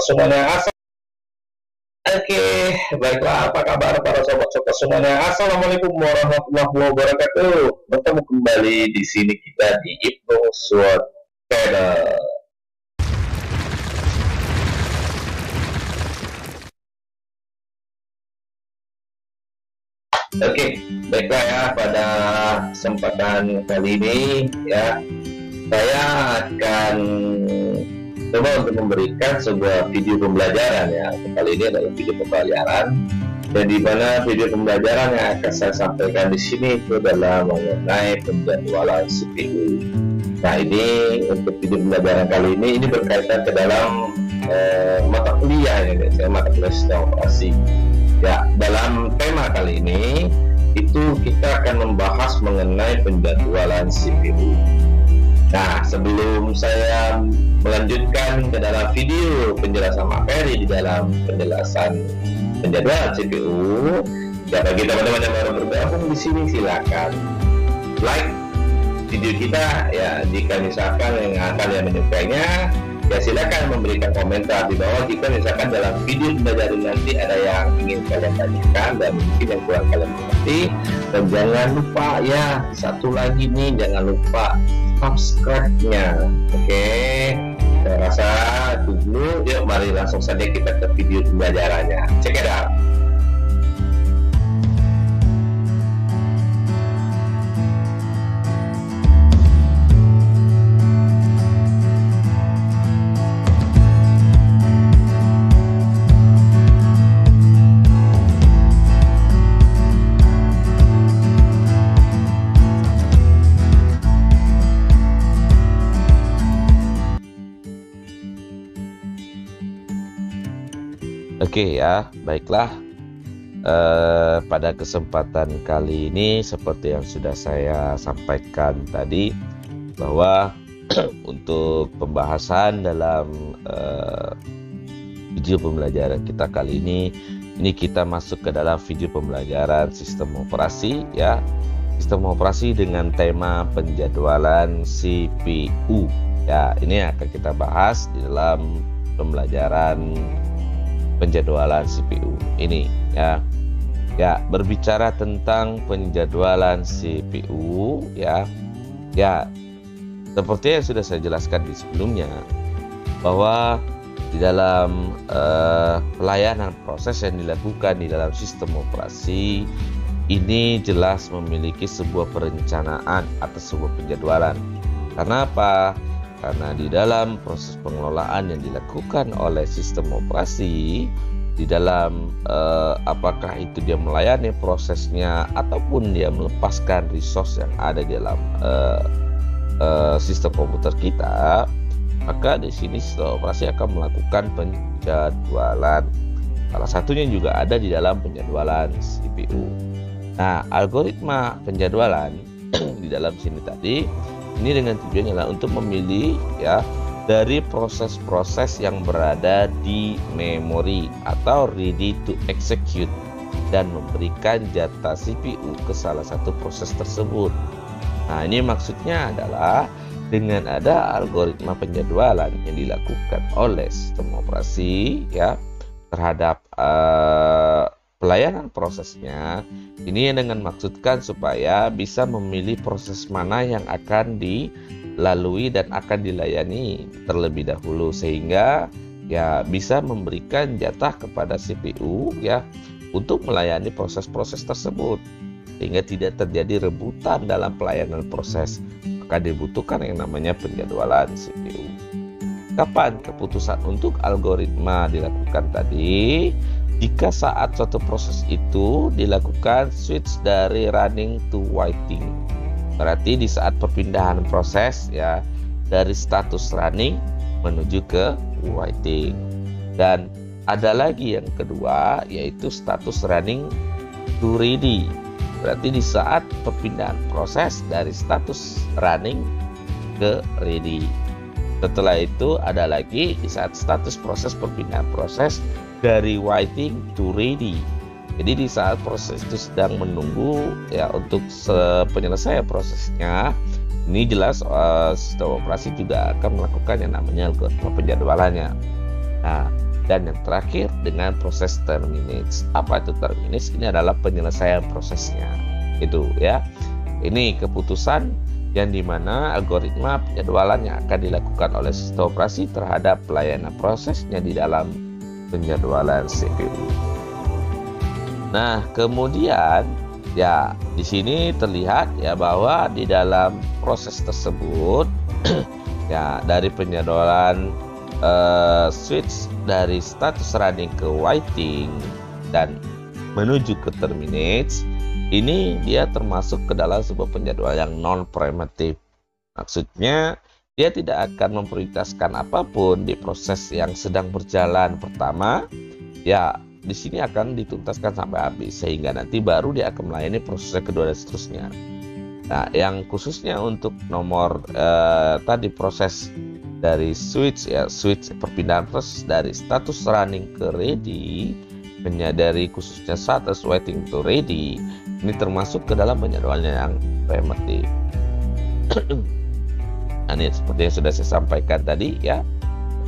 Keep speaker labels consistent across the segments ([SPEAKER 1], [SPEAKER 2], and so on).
[SPEAKER 1] semuanya. Oke, baiklah, apa kabar para sobat-sobat semuanya? Assalamualaikum warahmatullahi wabarakatuh. Bertemu kembali di sini kita di Ibnu Sword Channel. Oke, baiklah ya, pada kesempatan kali ini ya, saya akan coba untuk memberikan sebuah video pembelajaran ya. Kali ini adalah video pembelajaran, dan di mana video pembelajaran yang akan saya sampaikan di sini itu adalah mengenai penjadwalan CPU. Nah, ini untuk video pembelajaran kali ini berkaitan ke dalam mata kuliah ini, mata kuliah sistem operasi. Ya, dalam tema kali ini itu kita akan membahas mengenai penjadwalan CPU. Nah, sebelum saya melanjutkan ke dalam video penjelasan materi di dalam penjelasan penjadwalan CPU, ya bagi teman-teman yang baru bergabung di sini silakan like video kita ya. Jika misalkan yang kalian menyukainya, ya silakan memberikan komentar di bawah jika misalkan dalam video pembelajaran nanti ada yang ingin kalian tanyakan dan mungkin yang kurang kalian mengerti. Dan jangan lupa ya, satu lagi nih, jangan lupa subscribe-nya. Oke, saya rasa dulu. Yuk mari langsung saja kita ke video pembelajarannya. Check it out.
[SPEAKER 2] Oke ya, baiklah. Pada kesempatan kali ini seperti yang sudah saya sampaikan tadi, bahwa untuk pembahasan dalam video pembelajaran kita kali ini kita masuk ke dalam video pembelajaran sistem operasi ya. Sistem operasi dengan tema penjadwalan CPU. Ya, ini akan kita bahas di dalam pembelajaran penjadwalan CPU ini ya. Ya, berbicara tentang penjadwalan CPU ya. Ya, seperti yang sudah saya jelaskan di sebelumnya, bahwa di dalam pelayanan proses yang dilakukan di dalam sistem operasi ini jelas memiliki sebuah perencanaan atau sebuah penjadwalan. Karena apa? Karena di dalam proses pengelolaan yang dilakukan oleh sistem operasi, di dalam apakah itu dia melayani prosesnya ataupun dia melepaskan resource yang ada di dalam sistem komputer kita, maka di sini sistem operasi akan melakukan penjadwalan. Salah satunya juga ada di dalam penjadwalan CPU. Nah, algoritma penjadwalan di dalam sini tadi ini dengan tujuannya adalah untuk memilih ya dari proses-proses yang berada di memori atau ready to execute dan memberikan jatah CPU ke salah satu proses tersebut. Nah, ini maksudnya adalah dengan ada algoritma penjadwalan yang dilakukan oleh sistem operasi ya terhadap pelayanan prosesnya, ini dengan maksudkan supaya bisa memilih proses mana yang akan dilalui dan akan dilayani terlebih dahulu, sehingga ya bisa memberikan jatah kepada CPU ya untuk melayani proses-proses tersebut, sehingga tidak terjadi rebutan dalam pelayanan proses. Maka dibutuhkan yang namanya penjadwalan CPU. Kapan keputusan untuk algoritma dilakukan tadi? Jika saat suatu proses itu dilakukan switch dari running to waiting, berarti di saat perpindahan proses ya dari status running menuju ke waiting. Dan ada lagi yang kedua, yaitu status running to ready, berarti di saat perpindahan proses dari status running ke ready. Setelah itu ada lagi di saat status proses perpindahan proses dari waiting to ready. Jadi di saat proses itu sedang menunggu ya untuk penyelesaian prosesnya, ini jelas sistem operasi juga akan melakukan yang namanya algoritma penjadwalannya. Nah, Dan yang terakhir dengan proses terminates. Apa itu terminates? Ini adalah penyelesaian prosesnya. Itu ya. Ini keputusan yang dimana algoritma penjadwalan yang akan dilakukan oleh sistem operasi terhadap pelayanan prosesnya di dalam penjadwalan CPU. Nah, kemudian ya di sini terlihat ya bahwa di dalam proses tersebut ya dari penjadwalan switch dari status running ke waiting dan menuju ke terminates, ini dia termasuk ke dalam sebuah penjadwalan yang non preemptive. Maksudnya dia tidak akan memprioritaskan apapun di proses yang sedang berjalan pertama, ya di sini akan dituntaskan sampai habis sehingga nanti baru dia akan melayani proses kedua dan seterusnya. Nah, yang khususnya untuk nomor tadi proses dari switch perpindahan proses dari status running ke ready, menyadari khususnya status waiting to ready, ini termasuk ke dalam penjadwalan yang preemptive. Nah, ini seperti yang sudah saya sampaikan tadi ya.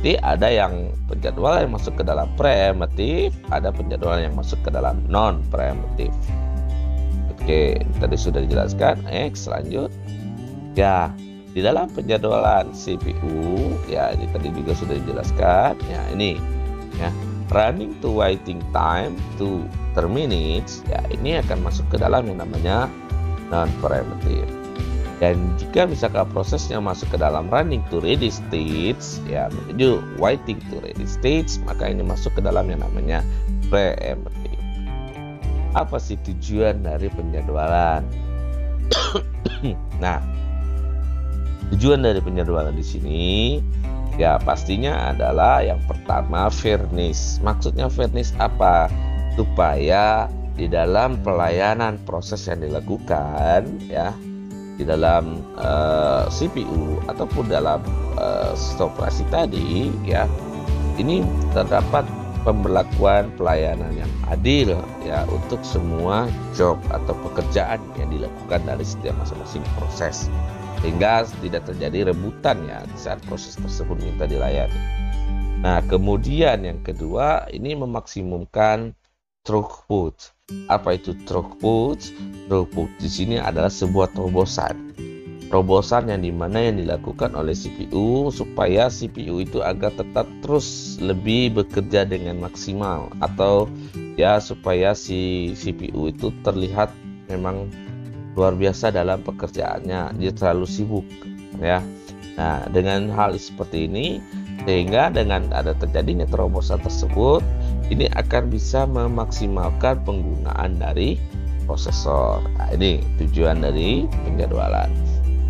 [SPEAKER 2] Jadi ada yang penjadwalan yang masuk ke dalam preemptive, ada penjadwalan yang masuk ke dalam non preemptive. Oke, tadi sudah dijelaskan. Next, lanjut. Ya, di dalam penjadwalan CPU, ya ini tadi juga sudah dijelaskan. Ya, ini ya, running to waiting time to terminates, ya ini akan masuk ke dalam yang namanya non preemptive. Dan jika misalkan prosesnya masuk ke dalam running to ready stage, ya menuju waiting to ready stage, maka ini masuk ke dalam yang namanya preemptive. Apa sih tujuan dari penjadwalan? Nah, tujuan dari penjadwalan di sini ya pastinya adalah yang pertama fairness. Maksudnya fairness apa? Supaya di dalam pelayanan proses yang dilakukan ya di dalam CPU ataupun dalam sistem operasi tadi ya, ini terdapat pemberlakuan pelayanan yang adil ya untuk semua job atau pekerjaan yang dilakukan dari setiap masing-masing proses, sehingga tidak terjadi rebutan ya di saat proses tersebut minta dilayani. Nah, kemudian yang kedua ini memaksimumkan throughput. Apa itu throughput? Throughput di sini adalah sebuah terobosan yang dimana yang dilakukan oleh CPU supaya CPU itu agar tetap terus lebih bekerja dengan maksimal, atau ya supaya si CPU itu terlihat memang luar biasa dalam pekerjaannya, dia terlalu sibuk ya. Nah, dengan hal seperti ini sehingga dengan ada terjadinya terobosan tersebut, ini akan bisa memaksimalkan penggunaan dari prosesor. Nah, ini tujuan dari penjadwalan.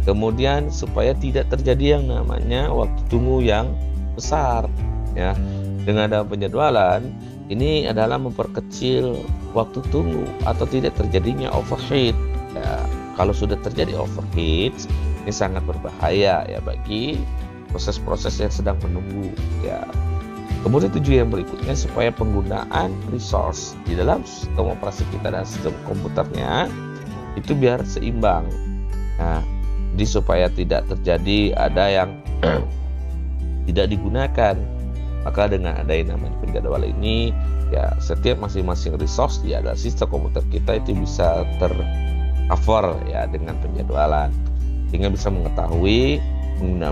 [SPEAKER 2] Kemudian supaya tidak terjadi yang namanya waktu tunggu yang besar ya. Dengan ada penjadwalan ini adalah memperkecil waktu tunggu atau tidak terjadinya overheat. Ya, kalau sudah terjadi overheat ini sangat berbahaya ya bagi proses-proses yang sedang menunggu ya. Kemudian tujuan yang berikutnya supaya penggunaan resource di dalam sistem operasi kita dan sistem komputernya itu biar seimbang. Nah, jadi supaya tidak terjadi ada yang tidak digunakan, maka dengan ada yang namanya penjadwalan ini ya setiap masing-masing resource di dalam sistem komputer kita itu bisa tercover ya dengan penjadwalan, sehingga bisa mengetahui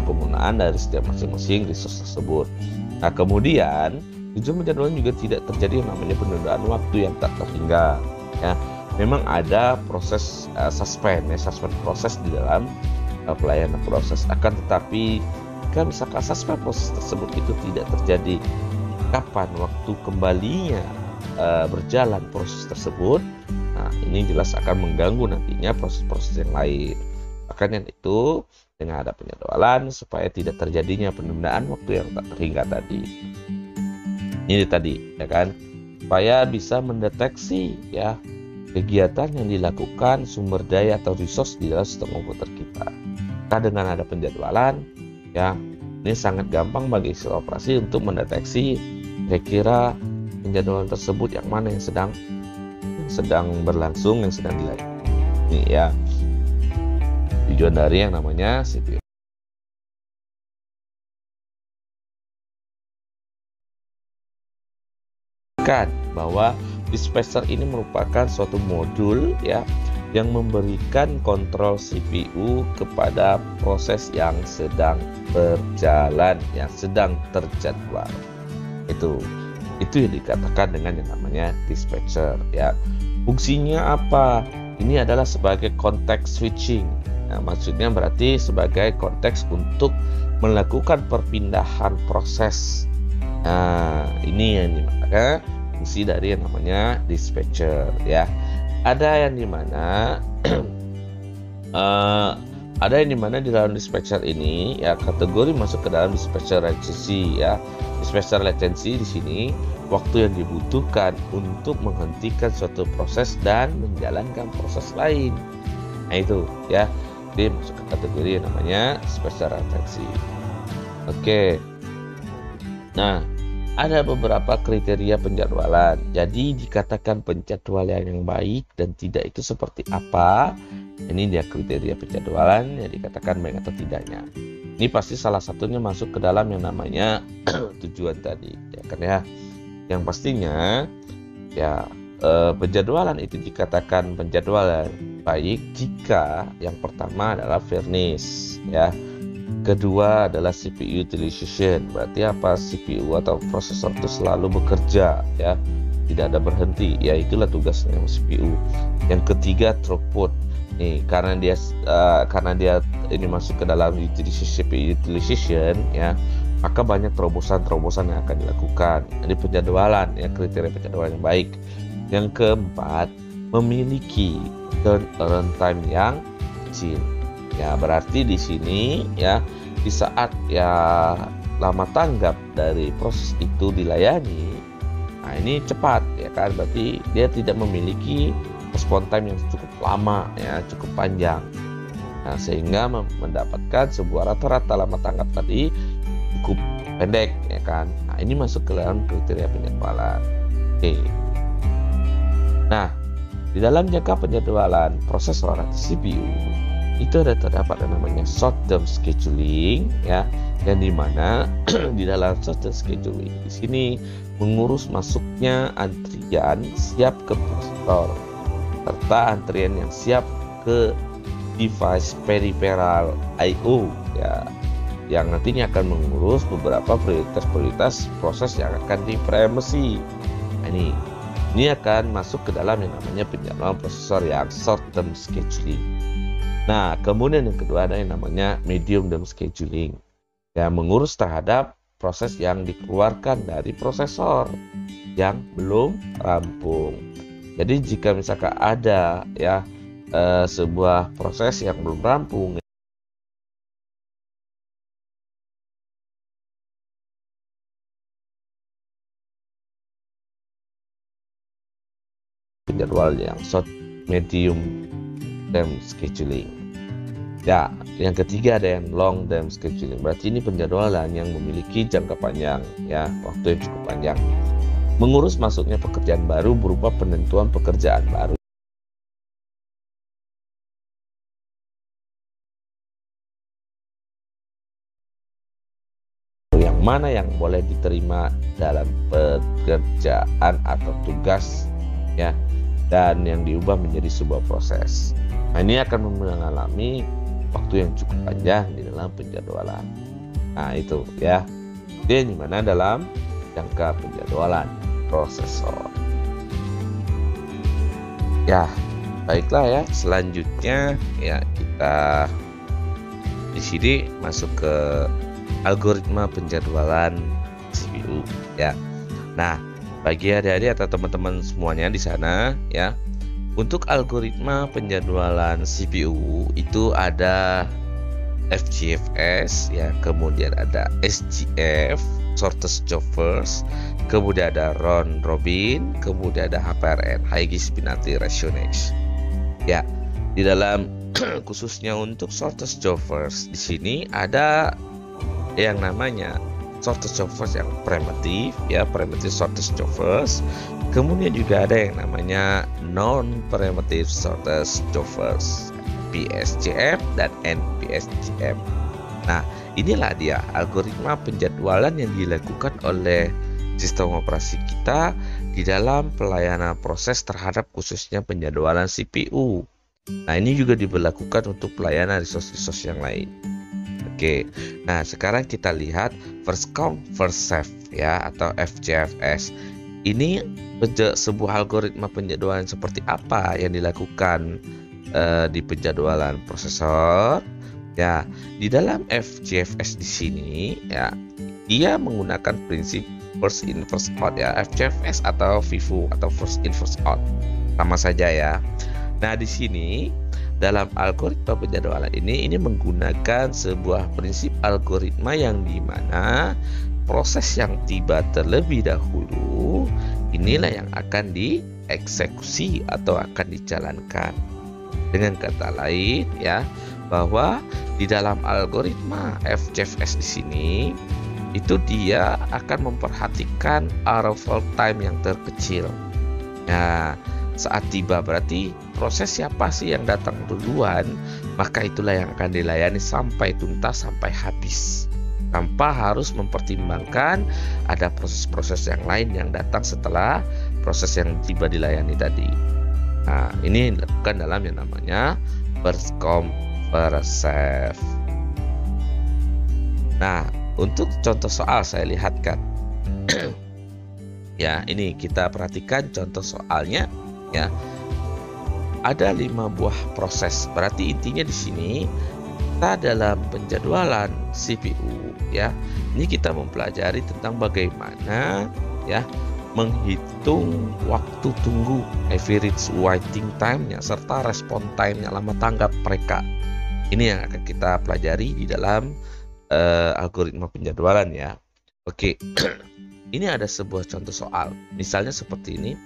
[SPEAKER 2] penggunaan dari setiap masing-masing resource tersebut. Nah, kemudian tujuan penjadwalan juga tidak terjadi yang namanya penundaan waktu yang tak terhingga ya. Memang ada proses suspend proses di dalam pelayanan proses, akan tetapi jika misalkan suspend proses tersebut itu tidak terjadi, kapan waktu kembalinya berjalan proses tersebut, nah ini jelas akan mengganggu nantinya proses-proses yang lain. Makanya itu dengan ada penjadwalan supaya tidak terjadinya penundaan waktu yang tak terhingga tadi. Ini tadi ya kan, supaya bisa mendeteksi ya kegiatan yang dilakukan sumber daya atau resource di dalam sistem komputer kita. Nah, dengan ada penjadwalan ya, ini sangat gampang bagi sistem operasi untuk mendeteksi kira-kira penjadwalan tersebut yang mana yang sedang berlangsung, yang sedang dilayani. Ini ya tujuan dari yang namanya CPU. menunjukkan bahwa dispatcher ini merupakan suatu modul ya yang memberikan kontrol CPU kepada proses yang sedang berjalan, yang sedang terjadwal. Itu yang dikatakan dengan yang namanya dispatcher ya. Fungsinya apa? Ini adalah sebagai konteks switching. Nah, maksudnya berarti sebagai konteks untuk melakukan perpindahan proses. Nah, ini yang dimana fungsi dari yang namanya dispatcher ya. Ada yang dimana di dalam dispatcher ini ya kategori masuk ke dalam dispatcher latency ya. Dispatcher latency di sini waktu yang dibutuhkan untuk menghentikan suatu proses dan menjalankan proses lain. Nah itu ya, dia masuk ke kategori yang namanya dispatcher latency. Oke. Nah, ada beberapa kriteria penjadwalan. Jadi dikatakan penjadwalan yang baik dan tidak itu seperti apa? Ini dia kriteria penjadwalan yang dikatakan baik atau tidaknya. Ini pasti salah satunya masuk ke dalam yang namanya tujuan tadi, ya kan ya. Yang pastinya ya penjadwalan itu dikatakan penjadwalan baik jika yang pertama adalah fairness, ya. Kedua adalah CPU utilization, berarti apa? CPU atau prosesor itu selalu bekerja, ya, tidak ada berhenti, ya itulah tugasnya CPU. Yang ketiga throughput, nih karena dia ini masuk ke dalam CPU utilization, ya, maka banyak terobosan-terobosan yang akan dilakukan. Jadi penjadwalan, ya, kriteria penjadwalan yang baik. Yang keempat, memiliki turnaround time yang kecil. Ya, berarti di sini ya di saat ya lama tanggap dari proses itu dilayani, nah ini cepat ya kan, berarti dia tidak memiliki respon time yang cukup lama ya, cukup panjang. Nah, sehingga mendapatkan sebuah rata-rata lama tanggap tadi cukup pendek ya kan. Nah, ini masuk ke dalam kriteria penjadwalan. Oke. Nah, di dalam jangka penjadwalan prosesor atau CPU itu ada terdapat yang namanya short term scheduling, ya, yang dimana di dalam short term scheduling di sini mengurus masuknya antrian siap ke prosesor serta antrian yang siap ke device peripheral I/O, ya, yang nantinya akan mengurus beberapa prioritas proses yang akan dipremasi. Nah, ini akan masuk ke dalam yang namanya penjadwalan prosesor yang short term scheduling. Nah, kemudian yang kedua ada yang namanya medium term scheduling, yang mengurus terhadap proses yang dikeluarkan dari prosesor yang belum rampung. Jadi jika misalkan ada ya sebuah proses yang belum rampung, penjadwal yang short medium term scheduling. Ya, yang ketiga ada yang long term scheduling. Berarti ini penjadwalan yang memiliki jangka panjang, ya, waktu yang cukup panjang. Mengurus masuknya pekerjaan baru berupa penentuan pekerjaan baru yang mana yang boleh diterima dalam pekerjaan atau tugas, ya, dan yang diubah menjadi sebuah proses. Nah, ini akan mengalami waktu yang cukup panjang di dalam penjadwalan. Nah, itu ya. Dia di mana dalam jangka penjadwalan prosesor. Ya, baiklah ya. Selanjutnya ya kita di sini masuk ke algoritma penjadwalan CPU, ya. Nah, bagi adik-adik atau teman-teman semuanya di sana, ya, untuk algoritma penjadwalan CPU itu ada FGFS, ya, kemudian ada SGF, shortest job first, kemudian ada round robin, kemudian ada HPRN, highest penalty ratio next. Ya, di dalam khususnya untuk shortest job first di sini ada yang namanya shortest job first yang primitive, ya, primitive shortest job first. Kemudian juga ada yang namanya non-primitive shortest job first, PSJF dan NPSJF. Nah, inilah dia algoritma penjadwalan yang dilakukan oleh sistem operasi kita di dalam pelayanan proses terhadap khususnya penjadwalan CPU. Nah, ini juga diberlakukan untuk pelayanan resource-resource yang lain. Oke, nah sekarang kita lihat first come first serve ya, atau FCFS. Ini sebuah algoritma penjadwalan seperti apa yang dilakukan di penjadwalan prosesor ya. Di dalam FCFS di sini ya, dia menggunakan prinsip first in first out ya, FCFS atau FIFO atau first in first out, sama saja ya. Nah, di sini dalam algoritma penjadwalan ini menggunakan sebuah prinsip algoritma yang dimana proses yang tiba terlebih dahulu inilah yang akan dieksekusi atau akan dijalankan. Dengan kata lain ya, bahwa di dalam algoritma FCFS di sini itu dia akan memperhatikan arrival time yang terkecil. Nah, saat tiba berarti proses siapa sih yang datang duluan, maka itulah yang akan dilayani sampai tuntas, sampai habis, tanpa harus mempertimbangkan ada proses-proses yang lain yang datang setelah proses yang tiba dilayani tadi. Nah, ini dilakukan dalam yang namanya first come first serve. Nah, untuk contoh soal saya lihatkan ya, ini kita perhatikan contoh soalnya ya. Ada 5 buah proses. Berarti intinya di sini kita dalam penjadwalan CPU ya. Ini kita mempelajari tentang bagaimana ya menghitung waktu tunggu, average waiting time-nya serta respon time-nya, lama tanggap mereka. Ini yang akan kita pelajari di dalam algoritma penjadwalan ya. Oke. Ini ada sebuah contoh soal. Misalnya seperti ini,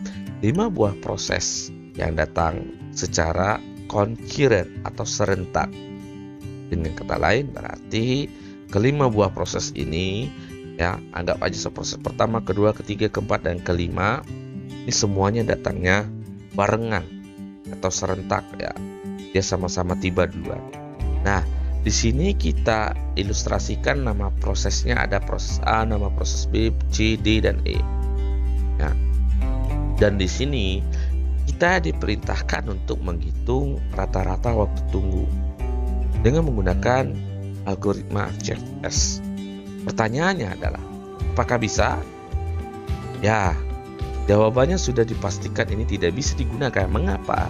[SPEAKER 2] 5 buah proses yang datang secara concurrent atau serentak. Dengan kata lain berarti kelima buah proses ini ya, anggap aja proses pertama, kedua, ketiga, keempat, dan kelima ini semuanya datangnya barengan atau serentak ya. Dia sama-sama tiba duluan. Nah, di sini kita ilustrasikan nama prosesnya, ada proses A, nama proses B, C, D, dan E. Ya. Dan di sini kita diperintahkan untuk menghitung rata-rata waktu tunggu dengan menggunakan algoritma FCFS. Pertanyaannya adalah, apakah bisa? Ya, jawabannya sudah dipastikan ini tidak bisa digunakan. Mengapa?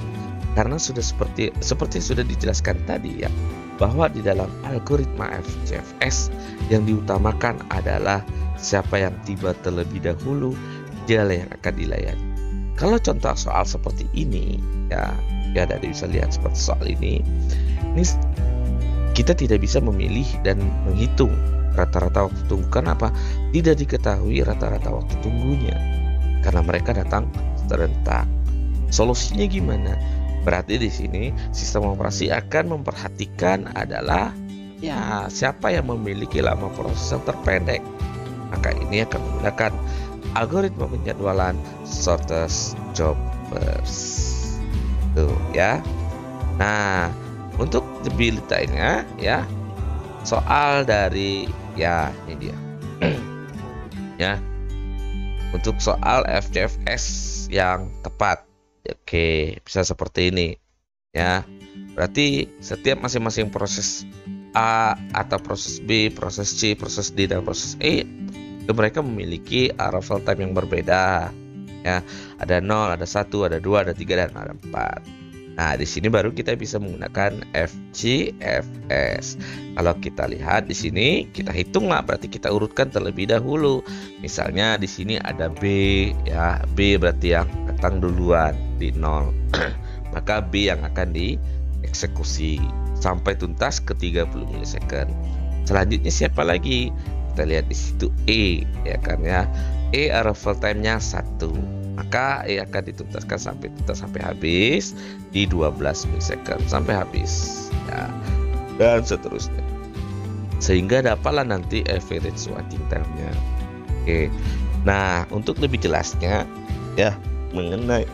[SPEAKER 2] Karena sudah seperti sudah dijelaskan tadi ya, bahwa di dalam algoritma FCFS yang diutamakan adalah siapa yang tiba terlebih dahulu, dialah yang akan dilayani. Kalau contoh soal seperti ini ya, dari bisa lihat seperti soal ini kita tidak bisa memilih dan menghitung rata-rata waktu tunggu. Kenapa? Tidak diketahui rata-rata waktu tunggunya karena mereka datang serentak. Solusinya gimana? Berarti di sini sistem operasi akan memperhatikan adalah ya siapa yang memiliki lama proses yang terpendek. Maka ini akan menggunakan algoritma penjadwalan shortest job first. Tuh ya. Nah, untuk lebih detailnya ya, soal dari ya ini dia. Ya. Untuk soal FCFS yang tepat. Oke, bisa seperti ini ya. Berarti setiap masing-masing proses A atau proses B, proses C, proses D, dan proses E itu mereka memiliki arrival time yang berbeda ya. Ada 0, ada 1, ada 2, ada 3, dan ada 4. Nah, di sini baru kita bisa menggunakan FCFS. Kalau kita lihat di sini, kita hitunglah, berarti kita urutkan terlebih dahulu. Misalnya di sini ada B ya, B berarti yang datang duluan di 0. Maka B yang akan dieksekusi sampai tuntas ke 30 milisecond. Selanjutnya siapa lagi? Kita lihat di situ E ya kan ya. E arrival time-nya 1. Maka E akan dituntaskan sampai tuntas sampai habis di 12 milisecond sampai habis ya. Dan seterusnya. Sehingga dapatlah nanti average waiting time-nya. Oke. Nah, untuk lebih jelasnya ya mengenai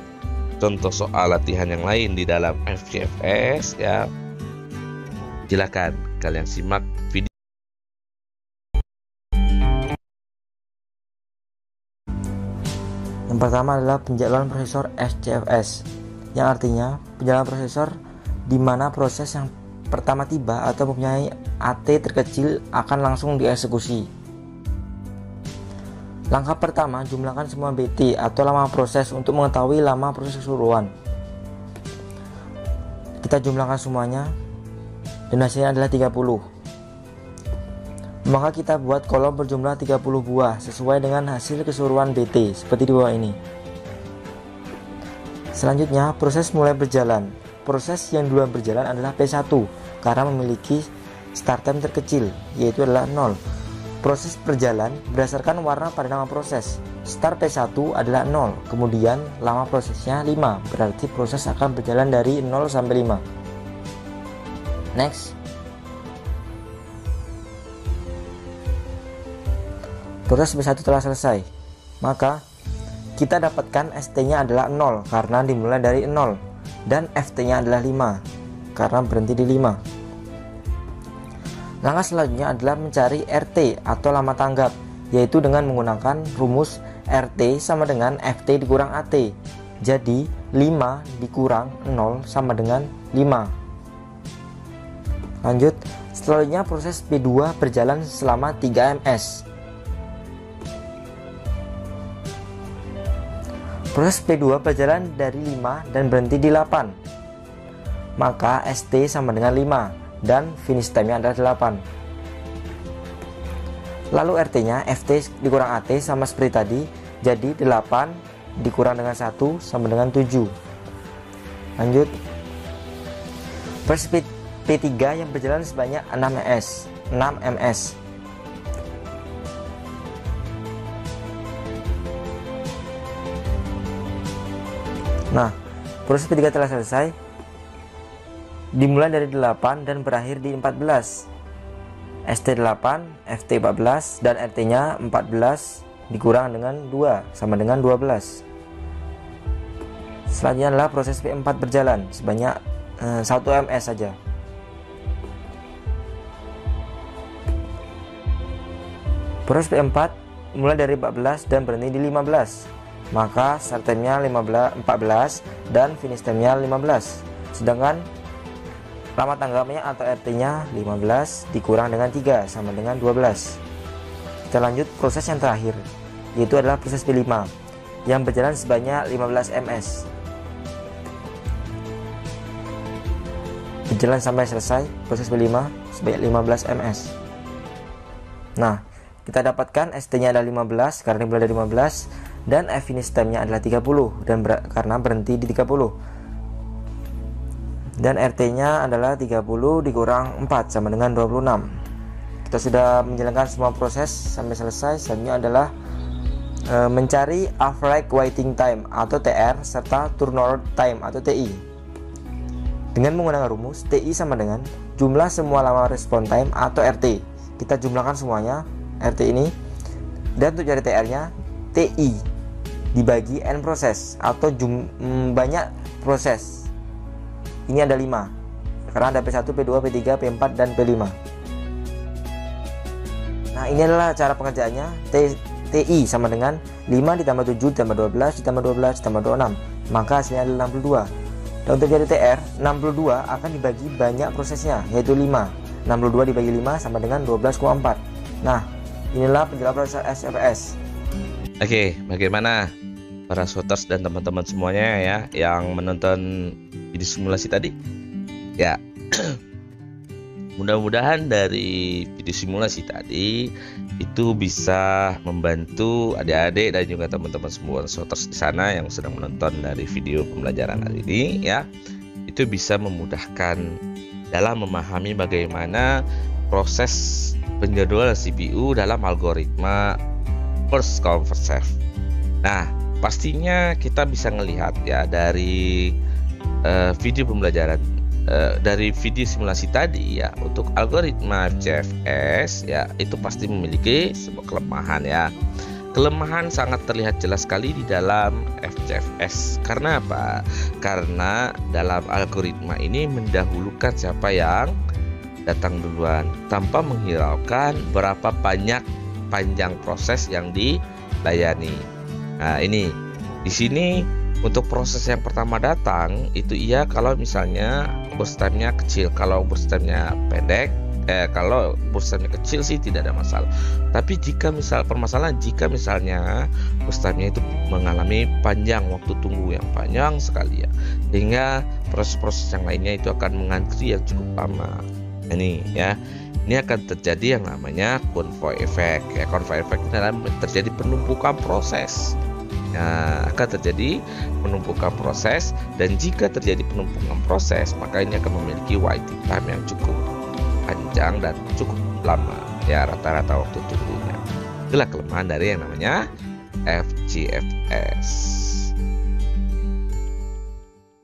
[SPEAKER 2] contoh soal latihan yang lain di dalam FCFS ya, silakan kalian simak video.
[SPEAKER 3] Yang pertama adalah penjadwalan prosesor SCFS, yang artinya penjadwalan prosesor di mana proses yang pertama tiba atau mempunyai AT terkecil akan langsung dieksekusi. Langkah pertama, jumlahkan semua BT atau lama proses untuk mengetahui lama proses keseluruhan. Kita jumlahkan semuanya dan hasilnya adalah 30. Maka kita buat kolom berjumlah 30 buah sesuai dengan hasil keseluruhan BT seperti di bawah ini. Selanjutnya, proses mulai berjalan. Proses yang duluan berjalan adalah P1 karena memiliki start time terkecil, yaitu adalah 0. Proses berjalan berdasarkan warna pada nama proses. Start P1 adalah 0, kemudian lama prosesnya 5, berarti proses akan berjalan dari 0 sampai 5. Next. Proses P1 telah selesai, maka kita dapatkan ST-nya adalah 0 karena dimulai dari 0, dan FT-nya adalah 5 karena berhenti di 5. Langkah selanjutnya adalah mencari RT atau lama tanggap, yaitu dengan menggunakan rumus RT sama dengan FT dikurang AT. Jadi 5 dikurang 0 sama dengan 5. Lanjut, selanjutnya proses P2 berjalan selama 3 ms. Proses P2 berjalan dari 5 dan berhenti di 8. Maka ST sama dengan 5 dan finish time-nya adalah 8. Lalu RT-nya FT dikurang AT sama seperti tadi, jadi 8 dikurang dengan 1 sama dengan 7. Lanjut, proses P3 yang berjalan sebanyak 6 ms. Nah, proses P3 telah selesai, dimulai dari 8 dan berakhir di 14. ST 8, FT 14, dan RT-nya 14 dikurang dengan 2 sama dengan 12. Selanjutnya adalah proses P4 berjalan sebanyak 1 ms saja. Proses P4 mulai dari 14 dan berhenti di 15. Maka start time-nya 14 dan finish time-nya 15. Sedangkan lama tanggapnya atau RT-nya 15 dikurang dengan 3 sama dengan 12. Kita lanjut proses yang terakhir, yaitu adalah proses P5 yang berjalan sebanyak 15 ms. Berjalan sampai selesai proses P5 sebanyak 15 ms. Nah, kita dapatkan ST-nya adalah 15 karena dimulai dari 15, dan finish time-nya adalah 30 dan karena berhenti di 30. Dan RT-nya adalah 30 dikurang 4 sama dengan 26. Kita sudah menjalankan semua proses sampai selesai. Selanjutnya adalah mencari average waiting time atau TR serta turnover time atau TI. Dengan menggunakan rumus TI sama dengan jumlah semua lama respon time atau RT. Kita jumlahkan semuanya RT ini, dan untuk cari TR-nya TI dibagi N proses atau banyak proses. Ini ada 5 karena ada P1, P2, P3, P4, dan P5. Nah, ini adalah cara pengerjaannya. TI sama dengan 5 ditambah 7 ditambah 12 ditambah 12 ditambah 26, maka hasilnya adalah 62. Dan untuk cari TR, 62 akan dibagi banyak prosesnya, yaitu 5. 62 dibagi 5 sama dengan 12,4. Nah, inilah penjelasan proses SFS.
[SPEAKER 2] Oke, bagaimana para shooters dan teman-teman semuanya ya yang menonton video simulasi tadi? Ya, mudah-mudahan dari video simulasi tadi itu bisa membantu adik-adik dan juga teman-teman semua shooters di sana yang sedang menonton dari video pembelajaran hari ini ya. Itu bisa memudahkan dalam memahami bagaimana proses penjadwalan CPU dalam algoritma first come first serve. Nah, pastinya kita bisa melihat ya dari video pembelajaran dari video simulasi tadi ya, untuk algoritma CFS ya itu pasti memiliki sebuah kelemahan ya. Kelemahan sangat terlihat jelas sekali di dalam FCFS. Karena apa? Karena dalam algoritma ini mendahulukan siapa yang datang duluan tanpa menghiraukan berapa banyak panjang proses yang dilayani. Nah, ini Di sini untuk proses yang pertama datang itu iya kalau misalnya burst time-nya kecil. Kalau burst time-nya pendek, kalau burst time-nya kecil sih tidak ada masalah. Tapi jika jika misalnya burst time-nya itu mengalami panjang, waktu tunggu yang panjang sekali ya, sehingga proses-proses yang lainnya itu akan mengantri yang cukup lama. Ini ya, ini akan terjadi yang namanya convoy effect. Ya, convoy effect adalah terjadi penumpukan proses. Nah, akan terjadi penumpukan proses, dan jika terjadi penumpukan proses, maka ini akan memiliki waiting time yang cukup panjang dan cukup lama ya, rata-rata waktu tunggunya. Itulah kelemahan dari yang namanya FGFS.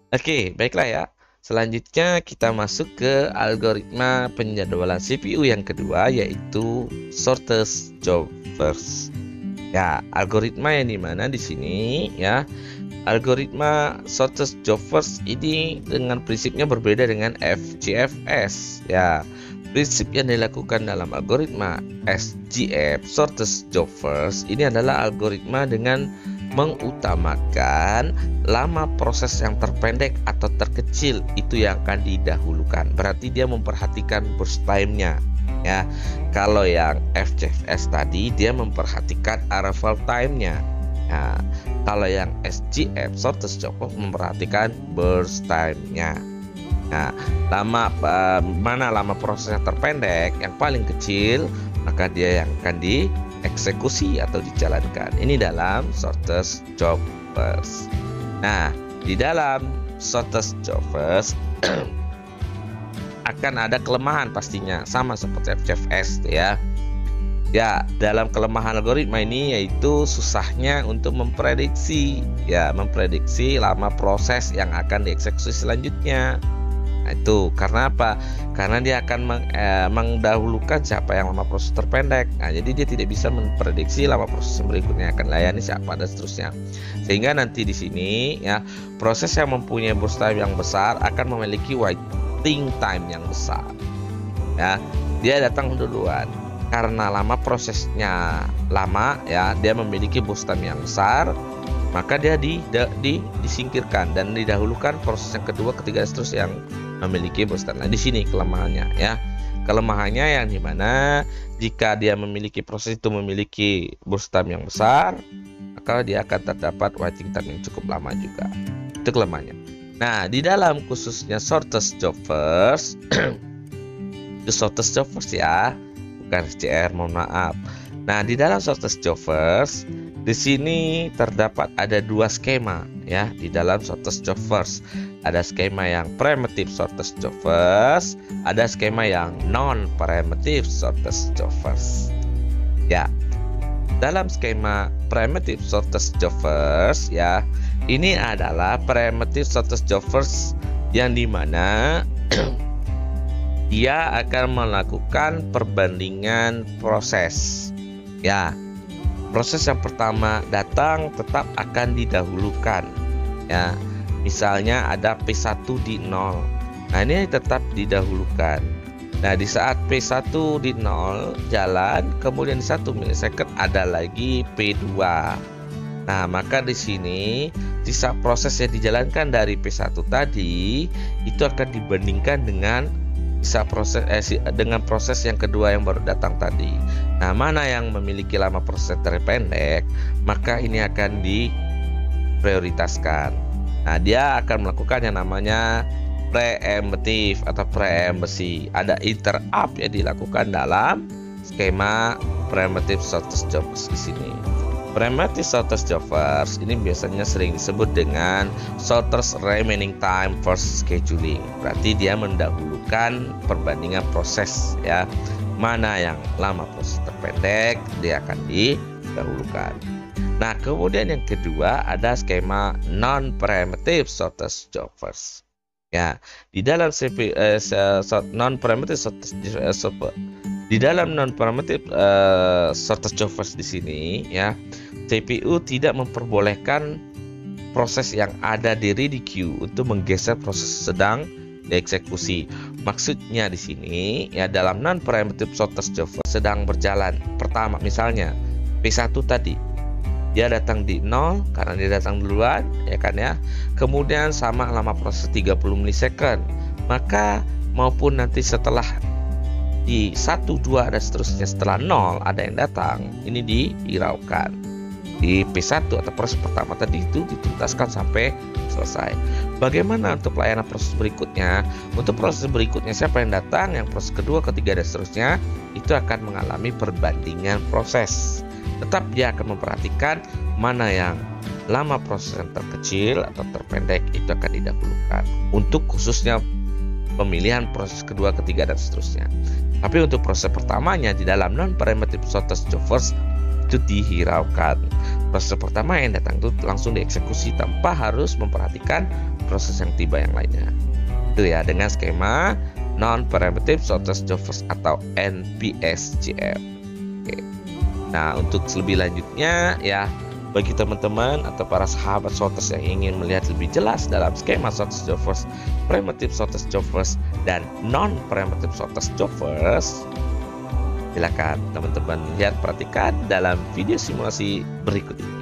[SPEAKER 2] Oke, baiklah ya. Selanjutnya kita masuk ke algoritma penjadwalan CPU yang kedua, yaitu shortest job first. Ya, algoritma yang dimana di sini ya, algoritma shortest job first ini dengan prinsipnya berbeda dengan FGFS ya. Prinsip yang dilakukan dalam algoritma SJF shortest job first ini adalah algoritma dengan mengutamakan lama proses yang terpendek atau terkecil itu yang akan didahulukan. Berarti dia memperhatikan burst time-nya. Ya, kalau yang FGFS tadi dia memperhatikan arrival time-nya. Ya, kalau yang SJF shortest job memperhatikan burst time-nya. Nah, mana lama proses yang terpendek, yang paling kecil, maka dia yang akan dieksekusi atau dijalankan. Ini dalam shortest job first. Nah, di dalam shortest job first akan ada kelemahan pastinya, sama seperti FGFS ya. Ya, dalam kelemahan algoritma ini yaitu susahnya untuk memprediksi lama proses yang akan dieksekusi selanjutnya. Nah, itu karena apa? Karena dia akan mendahulukan siapa yang lama proses terpendek. Nah, jadi dia tidak bisa memprediksi lama proses yang berikutnya akan layani siapa dan seterusnya. Sehingga nanti di sini ya, proses yang mempunyai burst time yang besar akan memiliki waiting time yang besar. Ya, dia datang duluan. Karena lama prosesnya lama ya, dia memiliki burst time yang besar, maka dia disingkirkan dan didahulukan proses yang kedua, ketiga, seterusnya yang memiliki burst time. Nah, di sini kelemahannya ya. Kelemahannya yang dimana jika dia memiliki proses itu memiliki burst time yang besar, maka dia akan terdapat waiting time yang cukup lama juga. Itu kelemahannya. Nah, di dalam khususnya shortest job first, itu shortest job first ya, bukan SJR, mohon maaf. Nah, di dalam shortest job first, di sini terdapat ada dua skema ya di dalam shortest job first. Ada skema yang primitive shortest job first, ada skema yang non primitive shortest job first. Ya. Dalam skema primitive shortest job first ya, ini adalah primitive shortest job first yang dimana dia akan melakukan perbandingan proses. Ya, proses yang pertama datang tetap akan didahulukan. Ya, misalnya ada P1 di 0. Nah, ini tetap didahulukan. Nah, di saat P1 di 0 jalan, kemudian 1 milisecond ada lagi P2. Nah, maka di sini sisa proses yang dijalankan dari P1 tadi itu akan dibandingkan dengan dengan proses yang kedua yang baru datang tadi. Nah, mana yang memiliki lama proses terpendek, maka ini akan diprioritaskan. Nah, dia akan melakukan yang namanya preemptive atau preempsi. Ada interrupt yang dilakukan dalam skema primitive shortest job first di sini. Primitive shortest job first ini biasanya sering disebut dengan shortest remaining time first scheduling. Berarti dia mendahulukan perbandingan proses ya. Mana yang lama proses terpendek, dia akan didahulukan. Nah, kemudian yang kedua ada skema non primitive shortest job first. Ya, di dalam non primitive shortest job first di sini ya, CPU tidak memperbolehkan proses yang ada di ready queue untuk menggeser proses sedang dieksekusi. Maksudnya di sini ya, dalam non primitive shortest job first sedang berjalan. Pertama misalnya P1 tadi dia datang di 0 karena dia datang duluan, ya kan ya. Kemudian sama lama proses 30 milisecond. Maka maupun nanti setelah di 1, 2 dan seterusnya setelah 0 ada yang datang, ini dihiraukan. Di P1 atau proses pertama tadi itu dituntaskan sampai selesai. Bagaimana untuk pelayanan proses berikutnya? Untuk proses berikutnya siapa yang datang, yang proses kedua, ketiga dan seterusnya itu akan mengalami perbandingan proses. Tetap dia akan memperhatikan mana yang lama proses yang terkecil atau terpendek itu akan didahulukan. Untuk khususnya pemilihan proses kedua, ketiga dan seterusnya. Tapi untuk proses pertamanya di dalam non-parametric shortest job first itu dihiraukan. Proses pertama yang datang itu langsung dieksekusi tanpa harus memperhatikan proses yang tiba yang lainnya. Itu ya dengan skema non-parametric shortest job first atau NPSJF. Oke. Nah untuk lebih lanjutnya ya, bagi teman-teman atau para sahabat shortest yang ingin melihat lebih jelas dalam skema shortest job first, parametric shortest job first, dan non-parametric shortest job first, silakan teman-teman lihat, perhatikan dalam video simulasi berikut ini.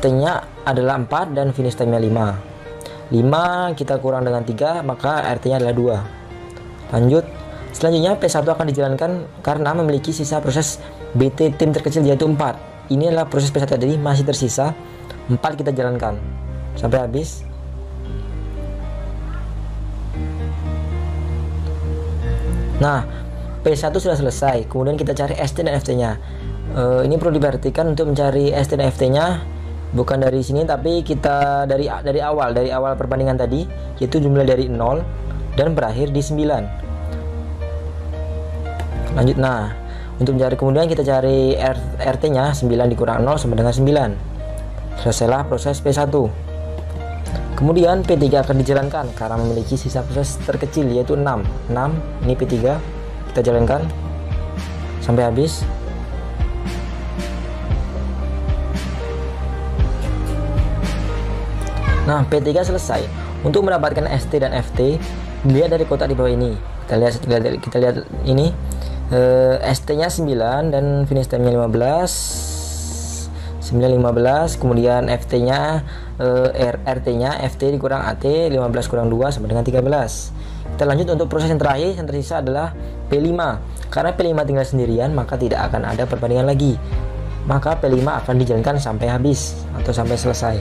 [SPEAKER 3] T-nya adalah 4 dan finish time-nya 5. 5 kita kurang dengan 3, maka RT-nya adalah 2. Lanjut, selanjutnya P1 akan dijalankan karena memiliki sisa proses BT tim terkecil yaitu 4. Ini adalah proses P1 tadi masih tersisa, 4 kita jalankan sampai habis. Nah, P1 sudah selesai, kemudian kita cari ST dan FT-nya. Ini perlu diperhatikan untuk mencari ST dan FT-nya bukan dari sini, tapi kita dari awal perbandingan tadi, yaitu jumlah dari 0 dan berakhir di 9. Lanjut, nah untuk mencari kemudian kita cari RT-nya, 9 dikurang 0 sama dengan 9. Selesailah proses P1. Kemudian P3 akan dijalankan karena memiliki sisa proses terkecil yaitu 6. Ini P3 kita jalankan sampai habis. Nah, P3 selesai. Untuk mendapatkan ST dan FT, dilihat dari kotak di bawah ini. Kita lihat ini. ST-nya 9 dan finish time-nya 15. 9 15, kemudian FT-nya RT-nya FT dikurang AT 15 kurang 2 sama dengan 13. Kita lanjut untuk proses yang terakhir, yang tersisa adalah P5. Karena P5 tinggal sendirian, maka tidak akan ada perbandingan lagi. Maka P5 akan dijalankan sampai habis atau sampai selesai.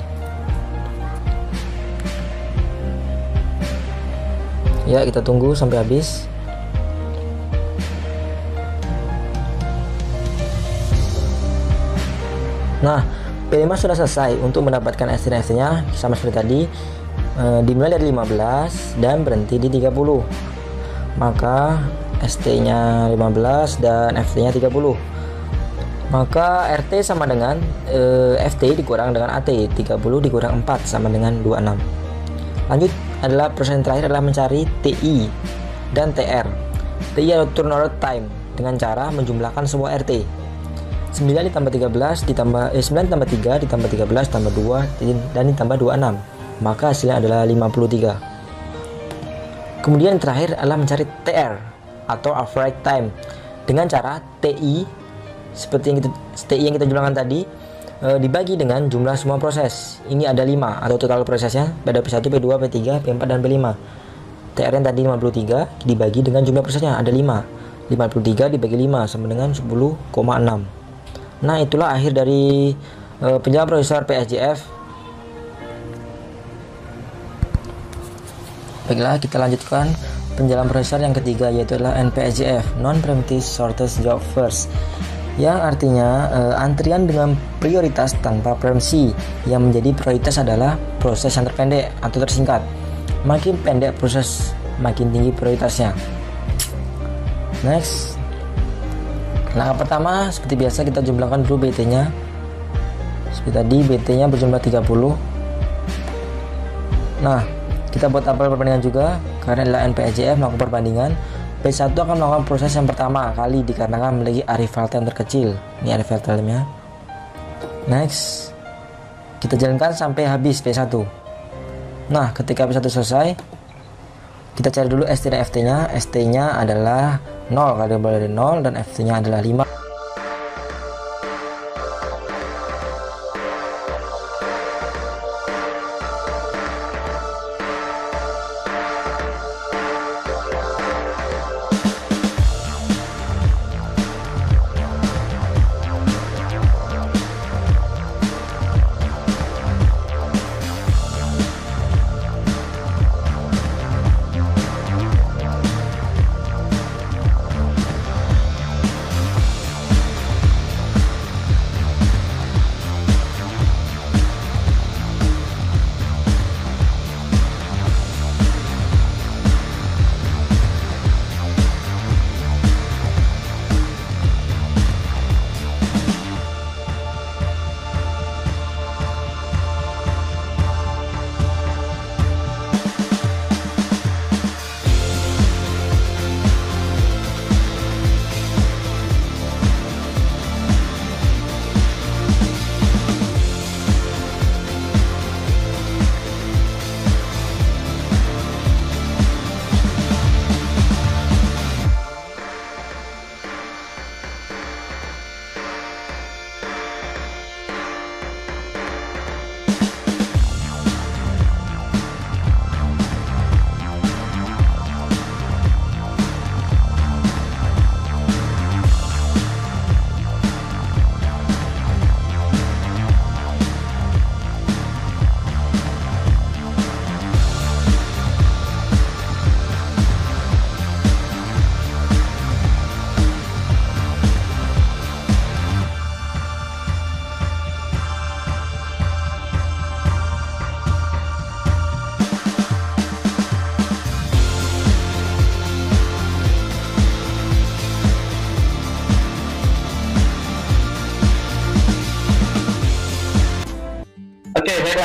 [SPEAKER 3] Ya, kita tunggu sampai habis. Nah, P5 sudah selesai. Untuk mendapatkan ST nya sama seperti tadi, dimulai dari 15 dan berhenti di 30. Maka ST nya 15 dan FT nya 30. Maka RT sama dengan FT dikurang dengan AT, 30 dikurang 4 sama dengan 26. Lanjut adalah proses yang terakhir adalah mencari TI dan TR. TI atau turnover time dengan cara menjumlahkan semua RT. 9 ditambah 13 ditambah 9 ditambah 3 ditambah 13 tambah 2 dan ditambah 26. Maka hasilnya adalah 53. Kemudian yang terakhir adalah mencari TR atau average time dengan cara TI seperti yang kita jumlahkan tadi dibagi dengan jumlah semua proses. Ini ada 5 atau total prosesnya pada P1, P2, P3, P4 dan P5. TR yang tadi 53 dibagi dengan jumlah prosesnya ada 5. 53 dibagi 5 sama dengan 10,6. Nah, itulah akhir dari penjelasan prosesor PSJF. Baiklah, kita lanjutkan penjelasan prosesor yang ketiga, yaitu adalah NPSJF, Non-Preemptive Shortest Job First, yang artinya antrian dengan prioritas tanpa preempsi. Yang menjadi prioritas adalah proses yang terpendek atau tersingkat. Makin pendek proses, makin tinggi prioritasnya. Next. Langkah pertama, seperti biasa kita jumlahkan dulu BT nya. Seperti tadi BT nya berjumlah 30. Nah, kita buat tabel perbandingan juga. Karena adalah NPSJF melakukan perbandingan, P1 akan melakukan proses yang pertama kali dikarenakan memiliki arrival time terkecil. Ini arrival time nya. Next, kita jalankan sampai habis P1. Nah, ketika P1 selesai, kita cari dulu ST dan FT nya. ST nya adalah 0 kalau dimulai dari 0 dan FT nya adalah 5.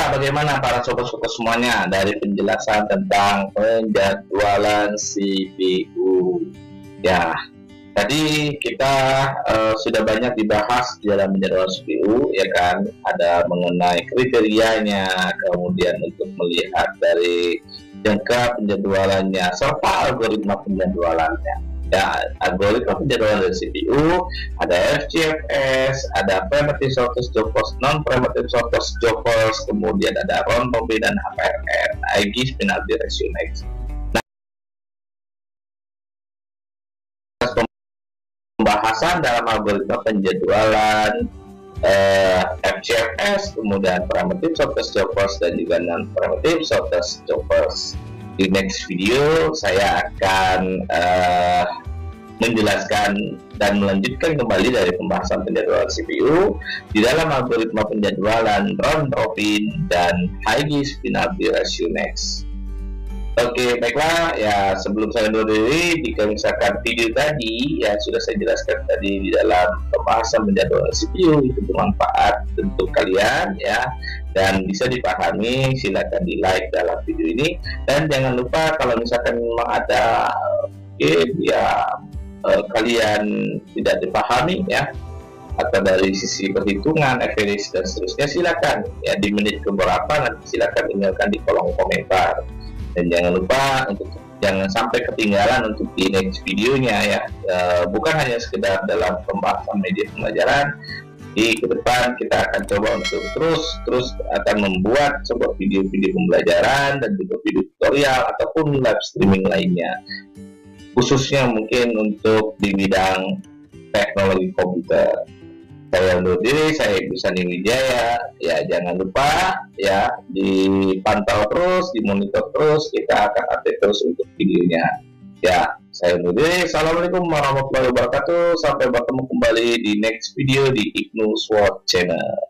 [SPEAKER 1] Bagaimana para sobat-sobat semuanya dari penjelasan tentang penjadwalan CPU? Ya, tadi kita sudah banyak dibahas di dalam penjadwalan CPU, ya kan? Ada mengenai kriterianya, kemudian untuk melihat dari jangka penjadwalannya serta algoritma penjadwalannya. Ya, algoritma penjadwalan dari CPU, ada FGFS, ada primitive shortest job first, non primitive shortest job first, kemudian ada round robin dan HPRN, IG penalty ratio next. pembahasan dalam algoritma penjadwalan FCFS, kemudian primitive shortest jobbers dan juga non primitive shortest jobbers. Di next video saya akan menjelaskan dan melanjutkan kembali dari pembahasan penjadwalan CPU di dalam algoritma penjadwalan round robin dan high finality ratio next. Oke, baiklah ya, sebelum saya undur diri, jika misalkan video tadi ya sudah saya jelaskan tadi di dalam pembahasan penjadwalan CPU itu bermanfaat untuk kalian ya dan bisa dipahami, silakan di like dalam video ini, dan jangan lupa kalau misalkan memang ada kalian tidak dipahami ya atau dari sisi perhitungan, average dan seterusnya, silakan ya di menit keberapa nanti silakan tinggalkan di kolom komentar. Dan jangan lupa untuk jangan sampai ketinggalan untuk di next videonya ya. Bukan hanya sekedar dalam pembahasan media pembelajaran, di ke depan kita akan coba untuk terus akan membuat sebuah video-video pembelajaran dan juga video tutorial ataupun live streaming lainnya, khususnya mungkin untuk di bidang teknologi komputer. Saya undur diri, saya Ibu Sani Wijaya. Ya, jangan lupa ya dipantau terus, dimonitor terus, kita akan update terus untuk videonya. Ya, saya undur diri. Assalamualaikum warahmatullahi wabarakatuh. Sampai bertemu kembali di next video di IGNU SWOT Channel.